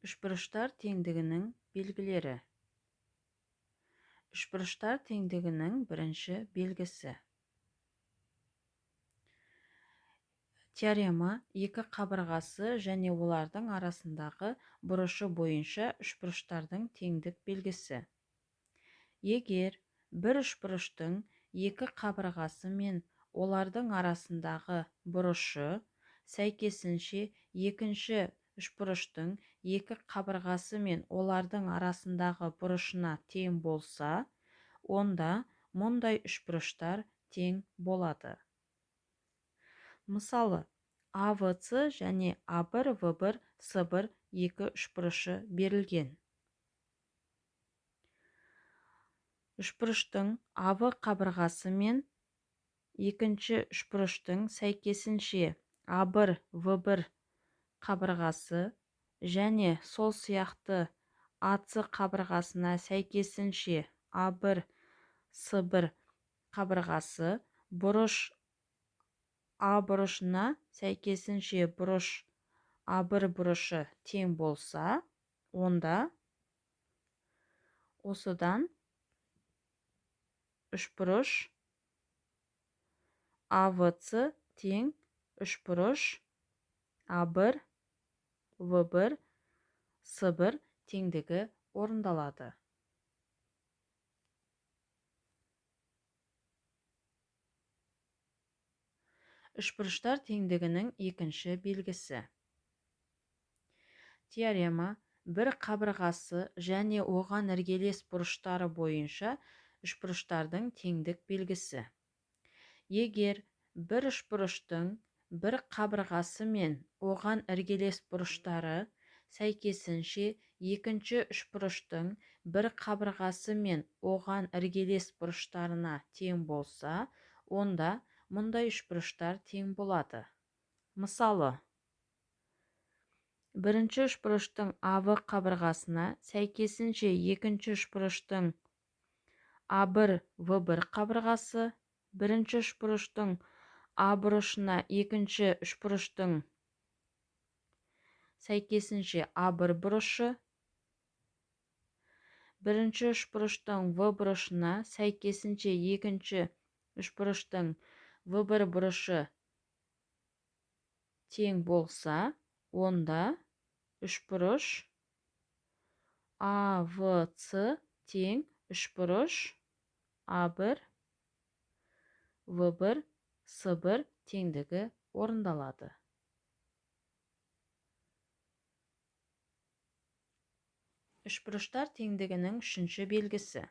Үшбұрыштар теңдігінің белгілері. Үшбұрыштар теңдігінің бірінші белгісі. Теорема екі қабырғасы және олардың арасындағы бұрышы бойынша үшбұрыштардың теңдік белгісі. Егер бір үшбұрыштың екі қабырғасы мен олардың арасындағы бұрышы сәйкесінше екінші үшбұрыштың екі қабырғасы мен олардың арасындағы бұрышына тең болса, онда мұндай үшбұрыштар тең болады. Мысалы, АВС және А1, В1, С1 екі үшбұрышы берілген. Үшбұрыштың АВ қабырғасы мен екінші үшбұрыштың сәйкесінше А1, В1 қабырғасы және сол сияқты АС қабырғасына сәйкесінше А1, С1 қабырғасы бұрыш А бұрышына сәйкесінше бұрыш А1 бұрышы тең болса, онда осыдан үшбұрыш АВС тең үшбұрыш А1, В1, С1 теңдігі орындалады. Үшбұрыштар теңдігінің екінші белгісі. Теорема бір қабырғасы және оған іргелес бұрыштары бойынша үшбұрыштардың теңдік белгісі. Егер бір үшбұрыштың бір қабырғасы мен оған іргелес бұрыштары сәйкесінше екінші үшбұрыштың бір қабырғасы мен оған іргелес бұрыштарына тең болса, онда мұндай үшбұрыштар тең болады. Мысалы, бірінші үшбұрыштың АВ қабырғасына сәйкесінше екінші үшбұрыштың А1, В1 қабырғасы, бірінші үшбұрыштың А бұрышына екінші үшбұрыштың сәйкесінше А1 бұрышы, бірінші үшбұрыштың В бұрышына сәйкесінше екінші үшбұрыштың В1 бұрышы тең болса, онда үшбұрыш АВС тең үшбұрыш А1, В1, С1 теңдігі орындалады. Үшбұрыштар теңдігінің үшінші белгісі.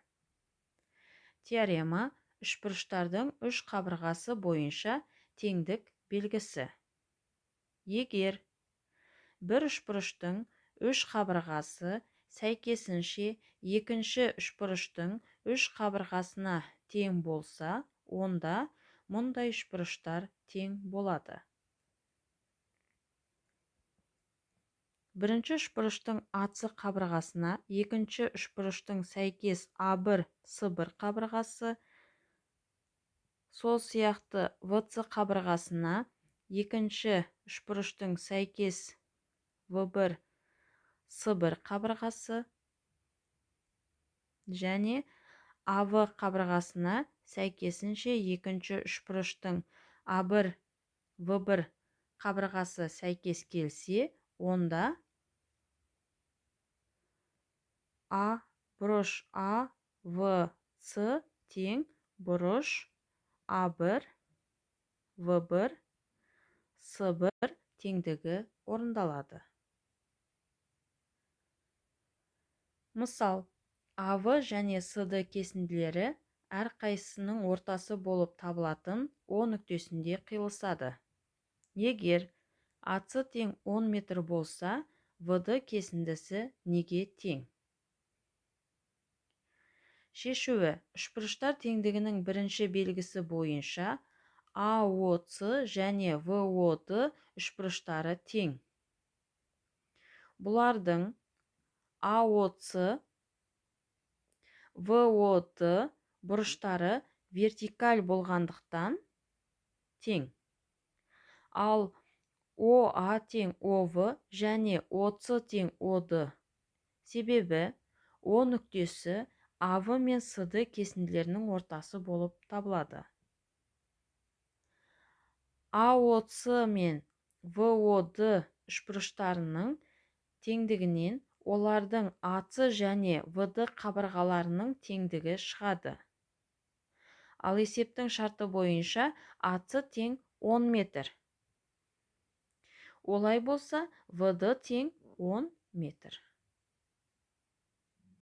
Теорема үшбұрыштардың үш қабырғасы бойынша теңдік белгісі. Егер бір үшбұрыштың үш қабырғасы сәйкесінше екінші үшбұрыштың үш қабырғасына тең болса, онда мұндай үшбұрыштар тең болады. Бірінші үшбұрыштың АС қабырғасына екінші үшбұрыштың сәйкес А1, С1 қабырғасы, сол сияқты ВС қабырғасына екінші үшбұрыштың сәйкес В1, С1 қабырғасы және АВ қабырғасына сәйкесінше екінші үшбұрыштың А1, В1 қабырғасы сәйкес келсе, онда А бұрыш А, В, С тең бұрыш А1, В1, С1 теңдігі орындалады. Мысал, АВ және СД кесінділері әрқайсысының ортасы болып табылатын О нүктесінде қиылысады. Егер АС тең 10 метр болса, ВД кесіндісі неге тең? Шешуі: үшбұрыштар теңдігінің бірінші белгісі бойынша АОС және ВОД үшбұрыштары тең. Бұлардың АОС, ВОД бұрыштары вертикаль болғандықтан тең. Ал ОА тең ОВ және ОЦ тең ОД. Себебі О нүктесі АВ мен СД кесінділерінің ортасы болып табылады. АОЦ мен ВОД үшбұрыштарының теңдігінен олардың АЦ және ВД қабырғаларының теңдігі шығады. Ал есептің шарты бойынша АЦ тең 10 метр. Олай болса, ВД тең 10 метр.